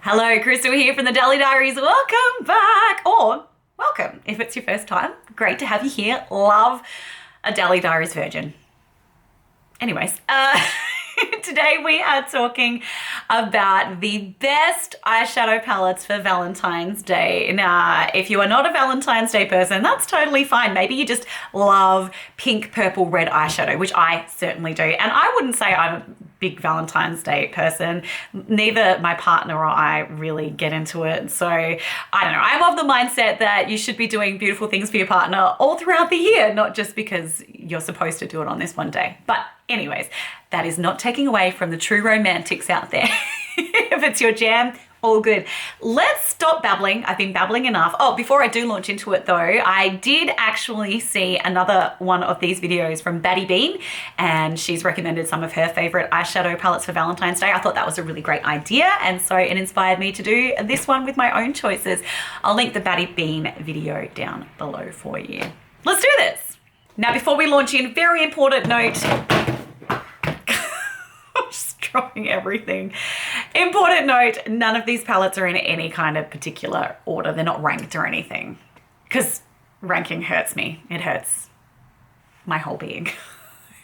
Hello, Kristel here from the Dally Diaries. Welcome back, or welcome if it's your first time. Great to have you here. Love a Dally Diaries virgin. Anyways, today we are talking about the best eyeshadow palettes for Valentine's Day. Now, if you are not a Valentine's Day person, that's totally fine. Maybe you just love pink, purple, red eyeshadow, which I certainly do. And I wouldn't say I'm a big Valentine's Day person. Neither my partner or I really get into it. So I don't know. I'm of the mindset that you should be doing beautiful things for your partner all throughout the year, not just because you're supposed to do it on this one day. But anyways, that is not taking away from the true romantics out there. If it's your jam, all good. Let's stop babbling. I've been babbling enough. Oh, before I do launch into it though, I did actually see another one of these videos from Batty Bean, and she's recommended some of her favorite eyeshadow palettes for Valentine's Day. I thought that was a really great idea, and so it inspired me to do this one with my own choices. I'll link the Batty Bean video down below for you. Let's do this. Now, before we launch in, very important note. Just dropping everything. Important note, none of these palettes are in any kind of particular order. They're not ranked or anything, because ranking hurts me. It hurts my whole being.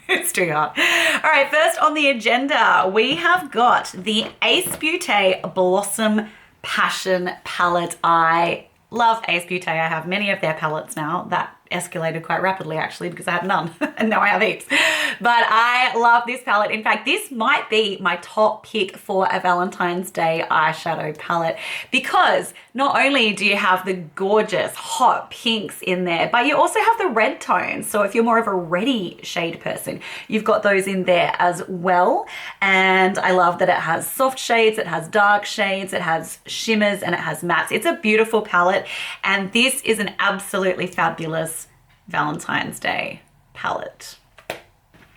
It's too hard. All right, first on the agenda, we have got the Ace Beaute Blossom Passion palette. I love Ace Beaute. I have many of their palettes now. That escalated quite rapidly actually because I had none and now I have heaps. But I love this palette. In fact, this might be my top pick for a Valentine's Day eyeshadow palette, because not only do you have the gorgeous hot pinks in there, but you also have the red tones. So if you're more of a reddy shade person, you've got those in there as well. And I love that it has soft shades, it has dark shades, it has shimmers, and it has mattes. It's a beautiful palette, and this is an absolutely fabulous Valentine's Day palette.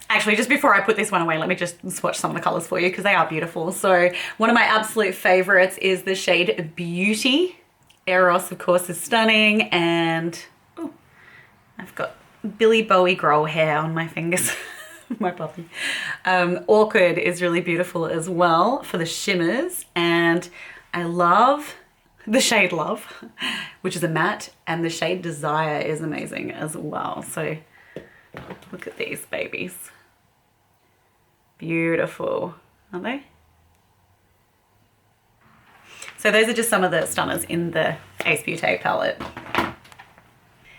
Actually, just before I put this one away, let me just swatch some of the colors for you because they are beautiful. So one of my absolute favorites is the shade Beaute. Eros, of course, is stunning, and oh, I've got Billy Bowie grow hair on my fingers. My puppy. Awkward is really beautiful as well for the shimmers, and I love the shade Love, which is a matte, and the shade Desire is amazing as well. So look at these babies. Beautiful, aren't they? So those are just some of the stunners in the Ace Beaute palette.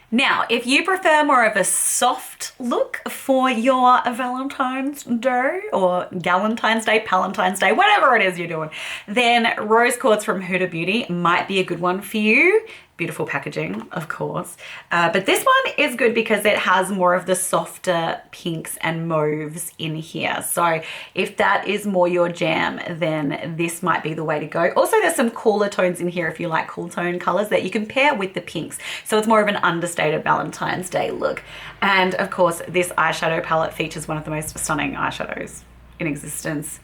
Now, if you prefer more of a soft look for your Valentine's Day or Galentine's Day, Palentine's Day, whatever it is you're doing, then Rose Quartz from Huda Beauty might be a good one for you. Beautiful packaging, of course. But this one is good because it has more of the softer pinks and mauves in here. So if that is more your jam, then this might be the way to go. Also, there's some cooler tones in here if you like cool tone colors that you can pair with the pinks. So it's more of an understated Valentine's Day look. And of course, this eyeshadow palette features one of the most stunning eyeshadows in existence.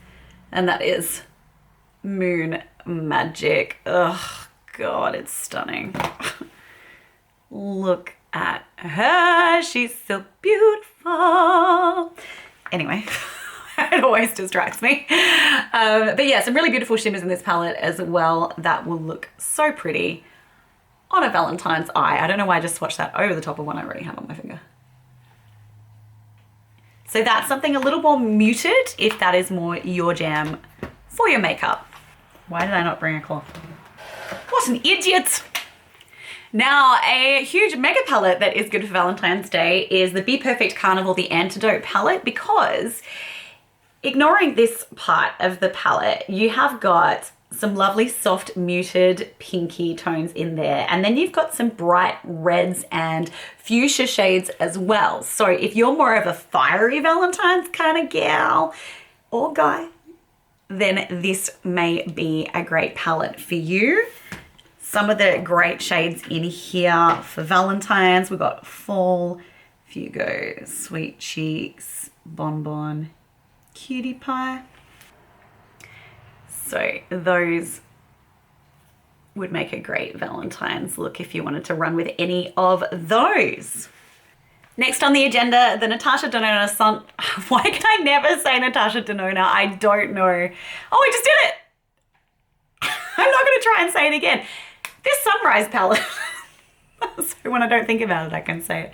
And that is Moon Magic. Ugh. God, it's stunning. Look at her. She's so beautiful. Anyway, it always distracts me. But yeah, some really beautiful shimmers in this palette as well that will look so pretty on a Valentine's eye. I don't know why I just swatched that over the top of one I already have on my finger. So that's something a little more muted if that is more your jam for your makeup. Why did I not bring a cloth? What an idiot! Now, a huge mega palette that is good for Valentine's Day is the BPerfect Carnival, the Antidote palette, because ignoring this part of the palette, you have got some lovely soft muted pinky tones in there, and then you've got some bright reds and fuchsia shades as well. So if you're more of a fiery Valentine's kind of gal or guy, then this may be a great palette for you. Some of the great shades in here for Valentine's. We've got Fall, Fugo, Sweet Cheeks, Bonbon, Cutie Pie. So those would make a great Valentine's look if you wanted to run with any of those. Next on the agenda, the Natasha Denona Sun. Why can I never say Natasha Denona? I don't know. Oh, I just did it. I'm not try and say it again. This Sunrise palette. So when I don't think about it, I can say it.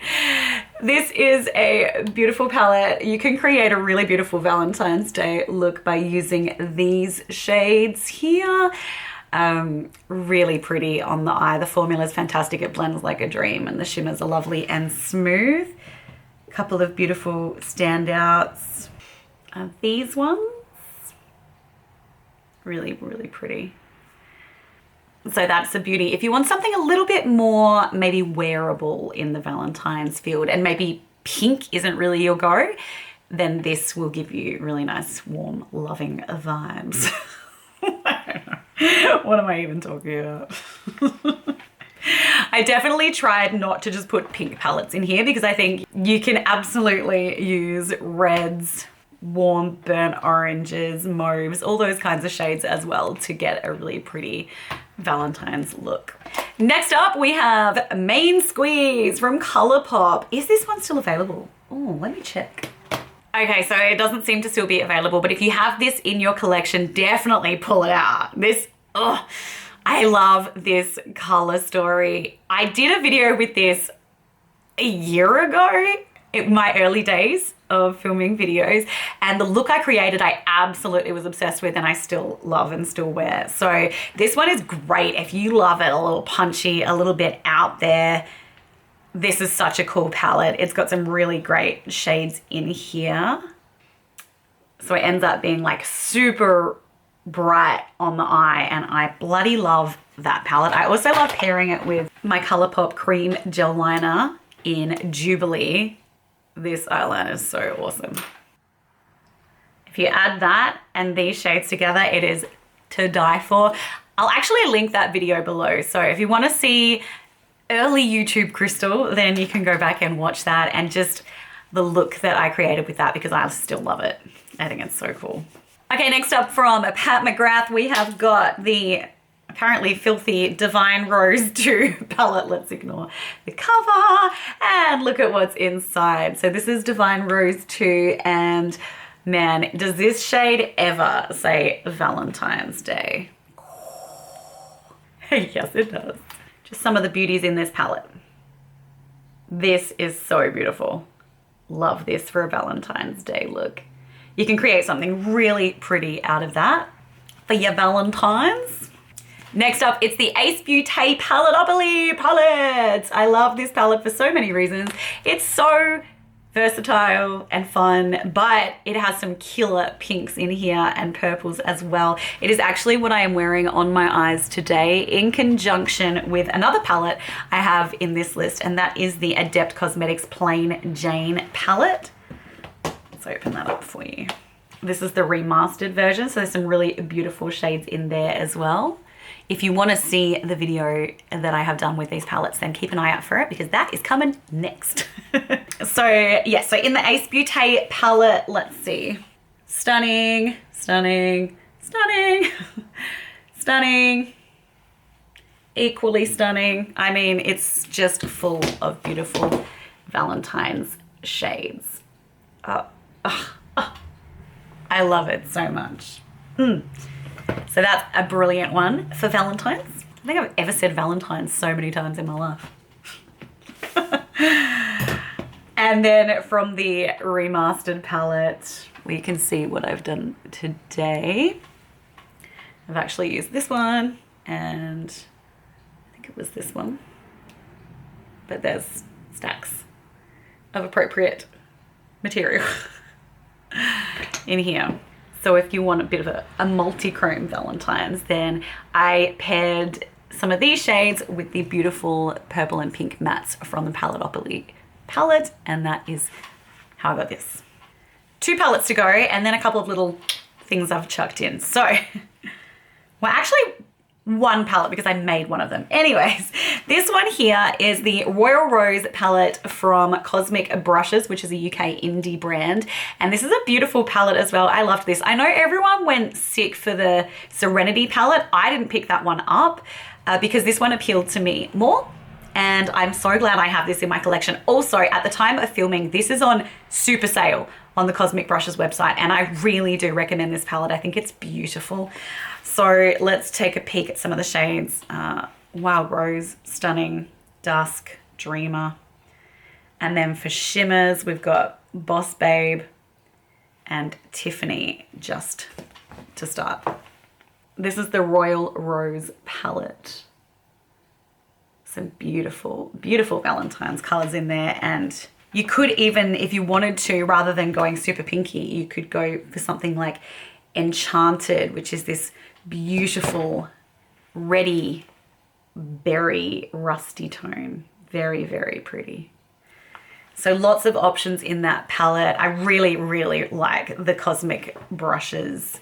This is a beautiful palette. You can create a really beautiful Valentine's Day look by using these shades here. Really pretty on the eye. The formula is fantastic. It blends like a dream and the shimmers are lovely and smooth. A couple of beautiful standouts. These ones, really, really pretty. So that's the Beauty. If you want something a little bit more maybe wearable in the Valentine's field and maybe pink isn't really your go, then this will give you really nice, warm, loving vibes. What am I even talking about? I definitely tried not to just put pink palettes in here because I think you can absolutely use reds, warm burnt oranges, mauves, all those kinds of shades as well to get a really pretty Valentine's look. Next up, we have Main Squeeze from Colourpop. Is this one still available? Oh, let me check. Okay, so it doesn't seem to still be available, but if you have this in your collection, definitely pull it out. This, oh, I love this color story. I did a video with this a year ago, in my early days of filming videos, and the look I created I absolutely was obsessed with and I still love and still wear. So this one is great if you love it a little punchy, a little bit out there. This is such a cool palette. It's got some really great shades in here. So it ends up being like super bright on the eye and I bloody love that palette. I also love pairing it with my Colourpop Cream Gel Liner in Jubilee. This eyeliner is so awesome. If you add that and these shades together, it is to die for. I'll actually link that video below. So if you want to see early YouTube Kristel, then you can go back and watch that and just the look that I created with that because I still love it. I think it's so cool. Okay, next up from Pat McGrath, we have got the apparently filthy Divine Rose 2 palette. Let's ignore the cover and look at what's inside. So this is Divine Rose 2 and man, does this shade ever say Valentine's Day? Yes, it does. Just some of the beauties in this palette. This is so beautiful. Love this for a Valentine's Day look. You can create something really pretty out of that for your Valentines. Next up, it's the Ace Beaute Palettopoly palette. I love this palette for so many reasons. It's so versatile and fun, but it has some killer pinks in here and purples as well. It is actually what I am wearing on my eyes today in conjunction with another palette I have in this list, and that is the Adept Cosmetics Plain Jane palette. Let's open that up for you. This is the remastered version, so there's some really beautiful shades in there as well. If you want to see the video that I have done with these palettes, then keep an eye out for it because that is coming next. So yeah, so in the Ace Beaute palette, let's see. Stunning, stunning, stunning, stunning, equally stunning. I mean, it's just full of beautiful Valentine's shades. I love it so much. So that's a brilliant one for Valentine's. I think I've ever said Valentine's so many times in my life. And then from the remastered palette, we can see what I've done today. I've actually used this one and I think it was this one, but there's stacks of appropriate material in here. So if you want a bit of a multichrome Valentine's, then I paired some of these shades with the beautiful purple and pink mattes from the Palettopoly palette, and that is how I got this. 2 palettes to go, and then a couple of little things I've chucked in. So, well, actually 1 palette because I made one of them. Anyways, this one here is the Royal Rose palette from Cosmic Brushes, which is a UK indie brand. And this is a beautiful palette as well. I loved this. I know everyone went sick for the Serenity palette. I didn't pick that one up because this one appealed to me more. And I'm so glad I have this in my collection. Also, at the time of filming, this is on super sale on the Cosmic Brushes website, and I really do recommend this palette. I think it's beautiful. So let's take a peek at some of the shades. Wild Rose, stunning. Dusk, Dreamer. And then for shimmers, we've got Boss Babe and Tiffany, just to start. This is the Royal Rose palette. Some beautiful, beautiful Valentine's colors in there. And you could even, if you wanted to, rather than going super pinky, you could go for something like Enchanted, which is this beautiful, reddy, berry, rusty tone. Very, very pretty. So lots of options in that palette. I really, really like the Cosmic Brushes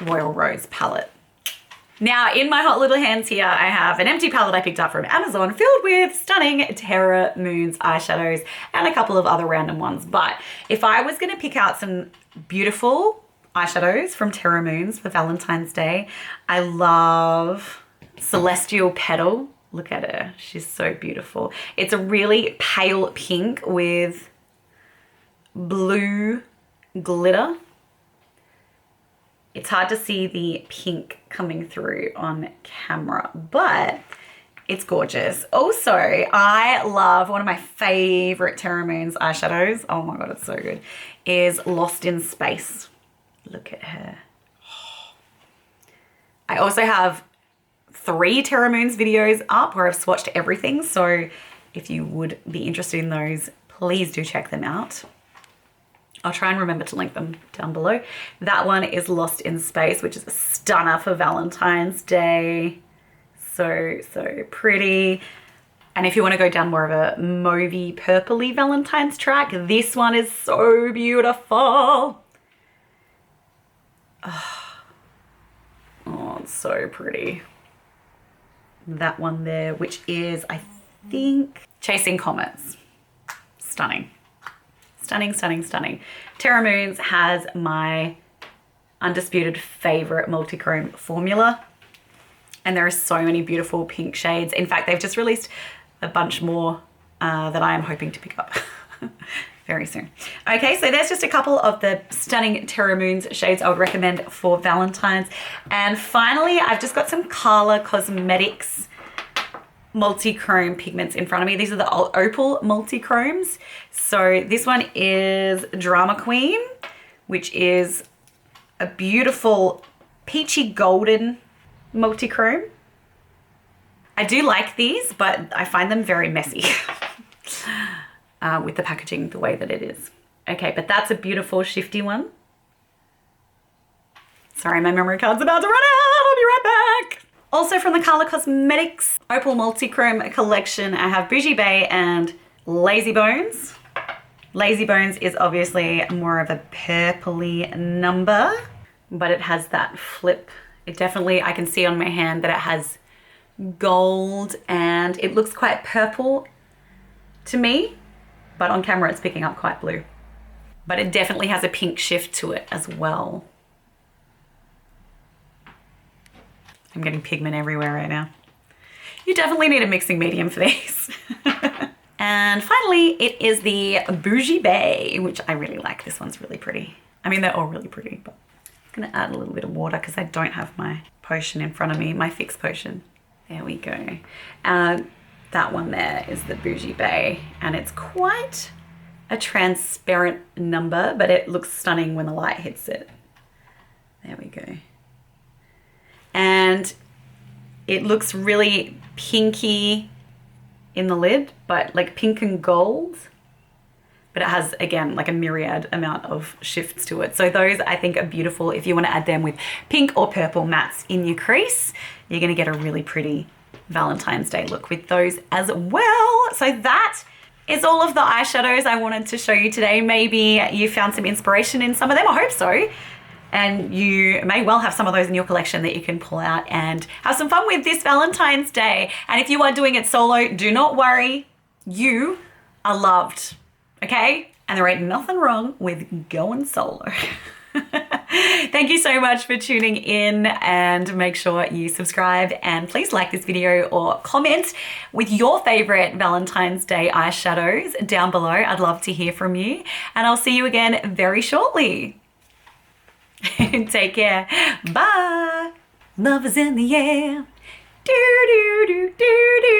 Royal Rose palette. Now, in my hot little hands here, I have an empty palette I picked up from Amazon filled with stunning Terra Moons eyeshadows and a couple of other random ones. But if I was going to pick out some beautiful eyeshadows from Terra Moons for Valentine's Day, I love Celestial Petal. Look at her. She's so beautiful. It's a really pale pink with blue glitter. It's hard to see the pink coming through on camera, but it's gorgeous. Also, I love one of my favorite Terra Moons eyeshadows. Oh my God, it's so good. Is Lost in Space. Look at her. I also have 3 Terra Moons videos up where I've swatched everything. So if you would be interested in those, please do check them out. I'll try and remember to link them down below. That one is Lost in Space, which is a stunner for Valentine's Day. So, so pretty. And if you want to go down more of a mauvey, purpley Valentine's track, this one is so beautiful. Oh, it's so pretty. That one there, which is, I think, Chasing Comets. Stunning. Stunning, stunning, stunning. Terra Moons has my undisputed favorite multichrome formula. And there are so many beautiful pink shades. In fact, they've just released a bunch more that I am hoping to pick up very soon. Okay, so there's just a couple of the stunning Terra Moons shades I would recommend for Valentine's. And finally, I've just got some Color Cosmetics multichrome pigments in front of me. These are the Opal Multichromes. So this one is Drama Queen, which is a beautiful peachy golden multichrome. I do like these, but I find them very messy with the packaging the way that it is. Okay, but that's a beautiful shifty one. Sorry, my memory card's about to run out. I'll be right back. Also from the Color Cosmetics Opal Multichrome collection, I have Bougie Bay and Lazy Bones. Lazy Bones is obviously more of a purpley number, but it has that flip. It definitely, I can see on my hand that it has gold and it looks quite purple to me, but on camera it's picking up quite blue. But it definitely has a pink shift to it as well. I'm getting pigment everywhere right now. You definitely need a mixing medium for these. And finally, it is the Bougie Bay, which I really like. This one's really pretty. I mean, they're all really pretty, but I'm gonna add a little bit of water because I don't have my potion in front of me, my fix potion. There we go. That one there is the Bougie Bay, and it's quite a transparent number, but it looks stunning when the light hits it. There we go. And it looks really pinky in the lid, but like pink and gold. But it has, again, like a myriad amount of shifts to it. So those I think are beautiful. If you want to add them with pink or purple mattes in your crease, you're going to get a really pretty Valentine's Day look with those as well. So that is all of the eyeshadows I wanted to show you today. Maybe you found some inspiration in some of them. I hope so. And you may well have some of those in your collection that you can pull out and have some fun with this Valentine's Day. And if you are doing it solo, do not worry. You are loved, okay? And there ain't nothing wrong with going solo. Thank you so much for tuning in, and make sure you subscribe, and please like this video or comment with your favorite Valentine's Day eyeshadows down below. I'd love to hear from you, and I'll see you again very shortly. Take care. Bye. Love is in the air. Do, do, do, do, do.